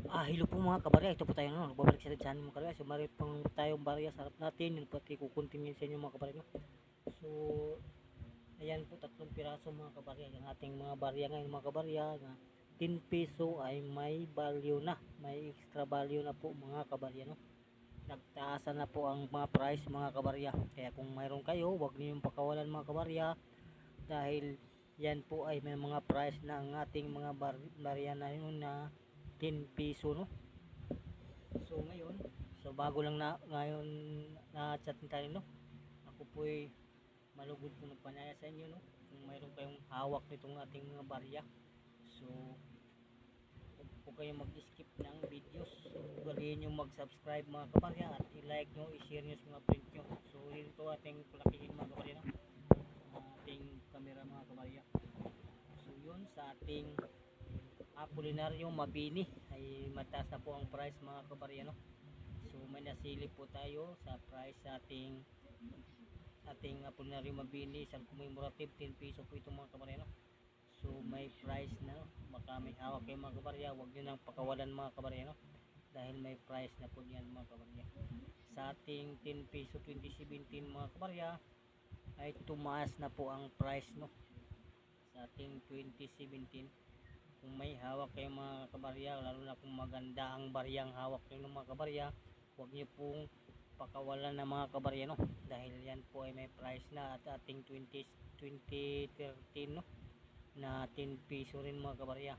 Hello po mga kabarya, ito po tayo nagbabalik sa channel mga kabarya. So meron pang tayong barya sa harap natin, yung pati kukuntin sa inyo mga kabarya, no? So ayan po, 3 piraso mga kabarya, yung ating mga barya ngayon mga kabarya, na 10 peso ay may value na, may extra value na po mga kabarya, no? Nagtaasan na po ang mga price mga kabarya, kaya kung mayroon kayo, wag niyo yung pakawalan mga kabarya, dahil yan po ay may mga price na ang ating mga barya na yun na 10 peso, no? So ngayon, so bago lang na ngayon na chat tayo, no? Ako po'y malugod po magpanaya sa inyo, no? Kung mayroon kayong hawak nitong ating mga barya. So huwag po kayong mag-skip ng videos. So galiin nyo mag-subscribe mga kabarya, at i-like nyo, i-share nyo sa mga friend nyo. So ito ating palakihin mga kabarya, no? Ating camera mga kabarya. So yun, sa ating Apolinario Mabini ay mataas na po ang price mga kabarya, no? So may nasilip po tayo sa price sa ating Apolinario Mabini, isang commemorative 10 peso po ito mga kabarya, no? So may price na, no? Baka may hawak kayo mga kabarya, huwag nyo nang pakawalan mga kabarya, no? Dahil may price na po yan mga kabarya. Sa ating 10 peso 2017 mga kabarya ay tumaas na po ang price, no? Sa ating 2017, kung may hawak kayo mga kabarya, lalo na kung maganda ang baryang hawak nyo ng mga kabarya, huwag nyo pong pakawalan na mga kabarya, no? Dahil yan po ay may price na, at ating 2013, no, na 10 peso rin mga kabarya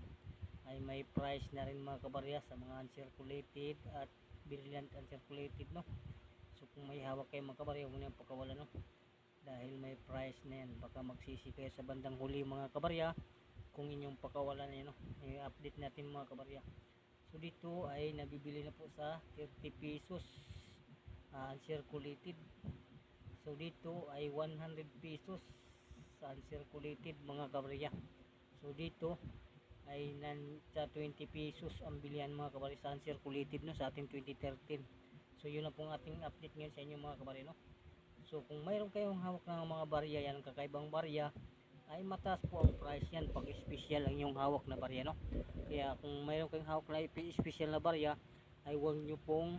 ay may price na rin mga kabarya sa mga uncirculated at brilliant uncirculated, no? So kung may hawak kayo mga kabarya, huwag nyo pakawalan, no? Dahil may price na yan, baka magsisi kayo sa bandang huli mga kabarya kung inyong pakawalan na, no? I-update natin mga kabarya. So dito ay nabibili na po sa 30 pesos uncirculated. So dito ay 100 pesos sa uncirculated mga kabarya. So dito ay sa 20 pesos ang bilihan mga kabarya sa uncirculated, no, sa ating 2013. So yun na pong ating update ngayon sa inyo mga kabarya, no? So kung mayroon kayong hawak ng mga barya, yan kakaibang barya, ay mataas po ang price yan pag special ang yung hawak na barya, no? Kaya kung mayroon kayong hawak na special na barya, ay huwag nyo pong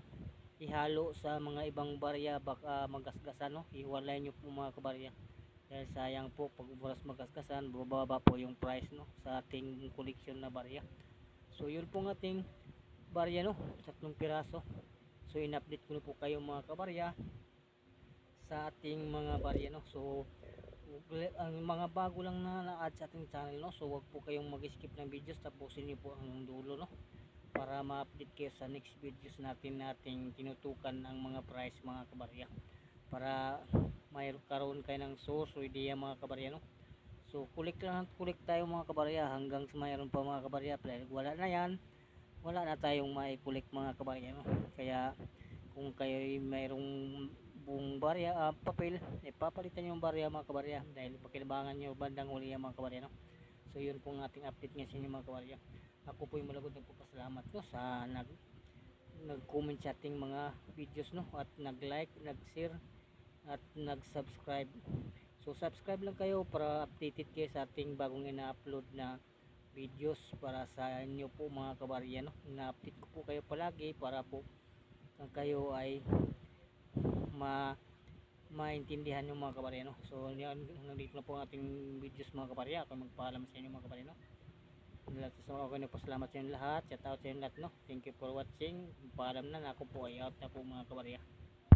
ihalo sa mga ibang barya, baka magasgasan, no? Iwalay nyo po mga kabarya, dahil sayang po pag oras magasgasan, bababa po yung price, no, sa ating collection na barya. So yun po ng ating barya, no, 3 piraso. So in-update ko na po kayo mga kabarya sa ating mga barya, no? So ang mga bago lang na na-add sa ating channel, no, so wag po kayong mag-skip ng videos, tapusin niyo po ang dulo, no, para ma-update kayo sa next videos nating tinutukan ang mga price mga kabarya, para mayroon karoon kayo ng source o idea mga kabarya, no? So kulik lang, kulik tayo mga kabarya hanggang mayroon pa mga kabarya. Pero wala na yan, wala na tayong maikulik mga kabarya, no? Kaya kung kayo mayroong buong barya, papel, papalitan yung barya mga kabarya, dahil pakinabangan nyo bandang huli mga kabarya, no? So yun pong ating update ngayon sa inyo mga kabarya. Ako po yung malagod nagpapasalamat, no, sa nag-comment sa ating mga videos, no, at nag-like, nag-share at nag-subscribe. So subscribe lang kayo para updated kayo sa ating bagong ina-upload na videos para sa inyo po mga kabarya, no? Ina-update ko po kayo palagi para po kayo ay maintindihan yung mga kabarya, no? So yan, nandito na po ang ating videos mga kabarya. Ako magpaalam sa inyo mga kabarya, no? So ako nagpasalamat sa inyo lahat, shout out sa inyo lahat, no? Thank you for watching. Paalam na, ako po ay out na po mga kabarya.